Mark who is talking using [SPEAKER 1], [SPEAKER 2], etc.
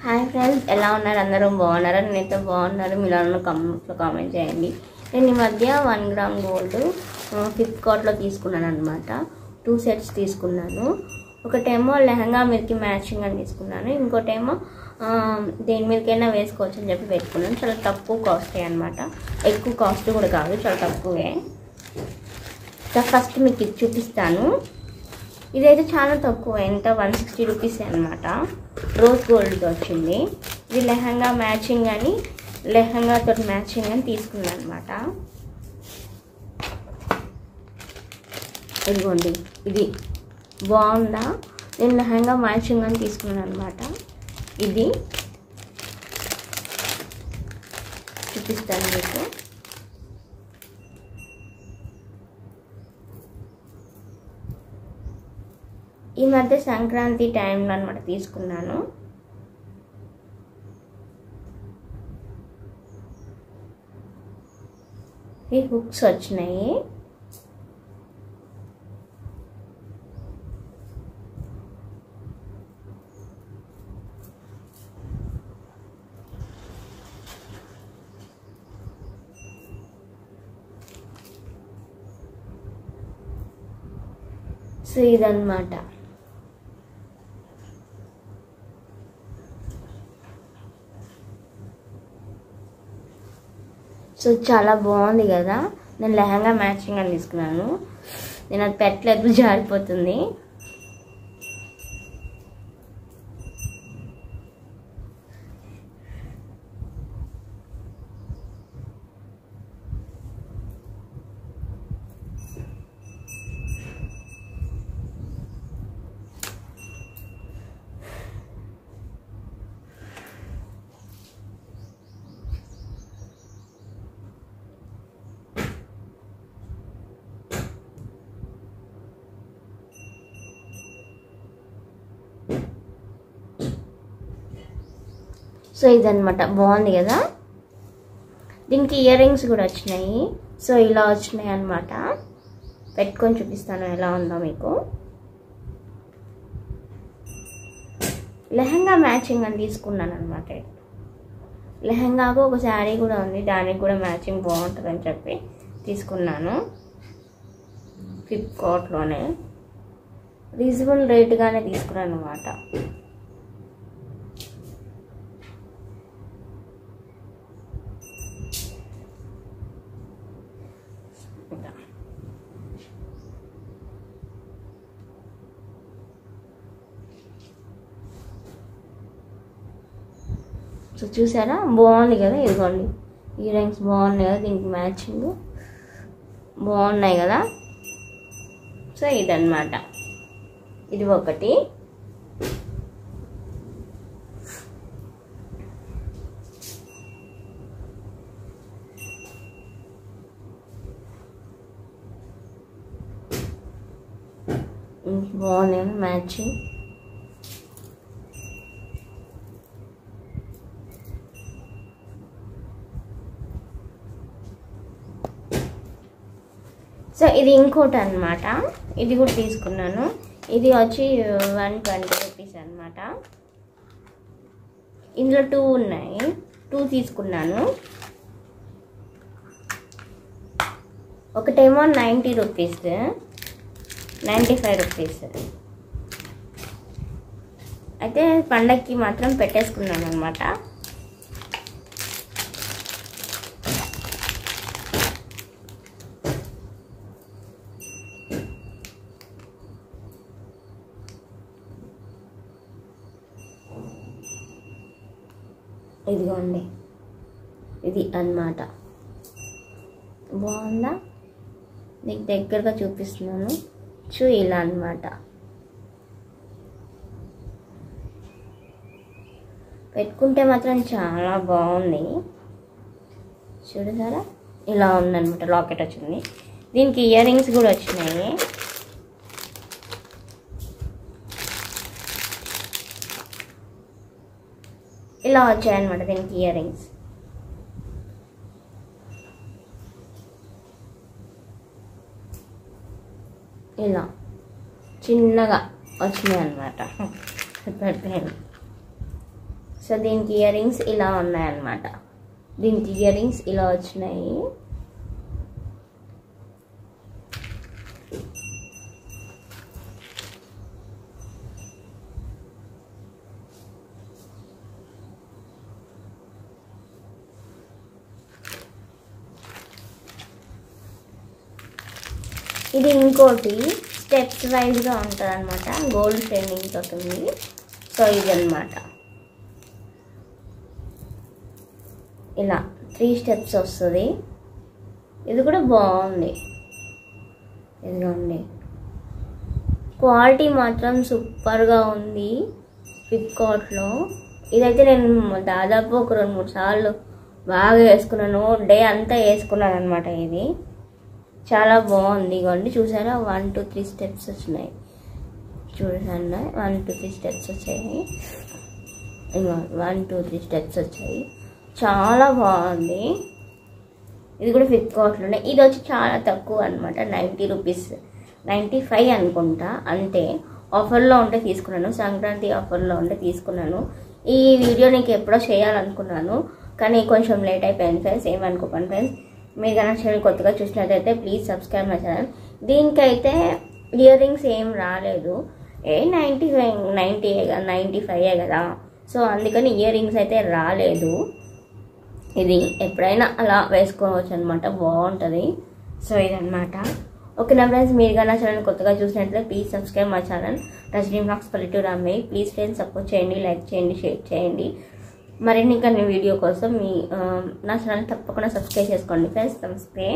[SPEAKER 1] Hi friends, ఎలా ఉన్నారు? అందరూ బాగున్నారా? నేనైతే బాగున్నారు. మీరు కామెంట్లో కామెంట్ చేయండి. నేను ఈ మధ్య 1 గ్రామ్ గోల్డ్ ఫ్లిప్కార్ట్లో తీసుకున్నాను అనమాట. 2 సెట్స్ తీసుకున్నాను. ఒకటేమో లెహంగా మీదకి మ్యాచింగ్ అని తీసుకున్నాను, ఇంకోటేమో దేని మీదకైనా వేసుకోవచ్చు అని చెప్పి పెట్టుకున్నాను. చాలా తక్కువ కాస్ట్ అనమాట, ఎక్కువ కాస్ట్ కూడా కాదు, చాలా తక్కువే. ఫస్ట్ మీకు ఇది చూపిస్తాను. ఇదైతే చాలా తక్కువ, ఎంత 160 రూపీస్ అనమాట. రోజ్ గోల్డ్తో వచ్చింది. ఇది లెహంగా మ్యాచింగ్ అని, లెహంగాతో మ్యాచింగ్ అని తీసుకున్నాను అనమాట. ఇదిగోండి, ఇది బాగుందా? నేను లెహంగా మ్యాచింగ్ అని తీసుకున్నాను అనమాట. ఇది చూపిస్తాను మీకు. ఈ మధ్య సంక్రాంతి టైంలో అనమాట తీసుకున్నాను. ఈ హుక్స్ వచ్చినాయి. సో ఇదన్నమాట. సో చాలా బాగుంది కదా. నేను లెహంగా మ్యాచింగ్ అని తీసుకున్నాను. నేను అది పెట్టలేదు, జారిపోతుంది. సో ఇదన్నమాట, బాగుంది కదా. దీనికి ఇయర్ రింగ్స్ కూడా వచ్చినాయి. సో ఇలా వచ్చినాయి అన్నమాట. పెట్టుకొని చూపిస్తాను ఎలా ఉందో మీకు. లెహంగా మ్యాచింగ్ అని తీసుకున్నాను అనమాట. లెహంగాకు ఒక శారీ కూడా ఉంది, దానికి కూడా మ్యాచింగ్ బాగుంటుందని చెప్పి తీసుకున్నాను. ఫ్లిప్కార్ట్లోనే రీజనబుల్ రేట్గానే తీసుకున్నాను అనమాట. సో చూసారా, బాగుంది కదా. ఇదిగోండి, ఇయర్ రింగ్స్ బాగున్నాయి కదా, దీనికి మ్యాచింగ్ బాగున్నాయి కదా. సో ఇదన్నమాట, ఇది ఒకటి. బాగున్నాయి మ్యాచింగ్. సో ఇది ఇంకోటి అనమాట. ఇది కూడా తీసుకున్నాను. ఇది వచ్చి 120 రూపీస్ అనమాట. ఇందులో 2 ఉన్నాయి, 2 తీసుకున్నాను. ఒకటేమో 90 రూపీస్, 95 రూపీస్. అయితే పండగకి మాత్రం పెట్టేసుకున్నాను అనమాట. ఇదిగోండి, ఇది అన్నమాట. బాగుందా? నీకు దగ్గరగా చూపిస్తున్నాను ఇలా అన్నమాట. పెట్టుకుంటే మాత్రం చాలా బాగుంది. చూడసారా, ఇలా ఉందన్నమాట. లాకెట్ వచ్చింది, దీనికి ఇయర్ రింగ్స్ కూడా వచ్చినాయి. ఇలా వచ్చాయన్నమాట దీనికి ఇయర్ రింగ్స్. ఇలా చిన్నగా వచ్చినాయి అన్నమాట. సో దీనికి ఇయర్ రింగ్స్ ఇలా ఉన్నాయన్నమాట. దీనికి ఇయర్ రింగ్స్ ఇలా వచ్చినాయి. ఇది ఇంకోటి స్టెప్స్ వైజ్గా ఉంటుంది అనమాట. గోల్డ్ ట్రెండింగ్ తోటి ఉంది. సో ఇదన్నమాట, ఇలా 3 స్టెప్స్ వస్తుంది. ఇది కూడా బాగుంది. ఇదిగోండి, క్వాలిటీ మాత్రం సూపర్గా ఉంది ఫ్లిప్కార్ట్లో. ఇదైతే నేను దాదాపు ఒక 2-3 సార్లు బాగా వేసుకున్నాను. డే అంతా వేసుకున్నాను అనమాట. ఇది చాలా బాగుంది. ఇవ్వండి, చూసారా 1 2 3 స్టెప్స్ వచ్చినాయి. చూడండి 1 2 3 స్టెప్స్ వచ్చాయి. 1 2 3 స్టెప్స్ వచ్చాయి. చాలా బాగుంది. ఇది కూడా ఫ్లిప్కార్ట్లోనే. ఇది వచ్చి చాలా తక్కువ అనమాట, 90 రూపీస్, 95 అనుకుంటా అంతే. ఆఫర్లో ఉంటే తీసుకున్నాను, సంక్రాంతి ఆఫర్లో ఉంటే తీసుకున్నాను. ఈ వీడియో నీకు ఎప్పుడో చేయాలనుకున్నాను కానీ కొంచెం లేట్ అయిపోయింది ఫ్రెండ్స్, ఏమనుకోకండి ఫ్రెండ్స్. మీరు కనుక ఛానల్ కొత్తగా చూసినట్టయితే ప్లీజ్ సబ్స్క్రైబ్ మై ఛానల్. దీనికైతే ఇయర్ రింగ్స్ ఏం రాలేదు. 95 కదా, సో అందుకని ఇయర్ రింగ్స్ అయితే రాలేదు. ఇది ఎప్పుడైనా అలా వేసుకోవచ్చు అనమాట, బాగుంటుంది. సో ఇదనమాట. ఓకేనా ఫ్రెండ్స్, మీరు కన్నా ఛానల్ కొత్తగా చూసినట్లయితే please subscribe my channel Rajani vlogs పల్లెటూరు అమ్మాయి. ప్లీజ్ ఫ్రెండ్స్ సపోర్ట్ చేయండి, లైక్ చేయండి, షేర్ చేయండి. మరిన్ని ఇంకా వీడియో కోసం నా ఛానల్ తప్పకుండా సబ్స్క్రైబ్ చేసుకోండి ఫ్రెండ్స్. నమస్తే.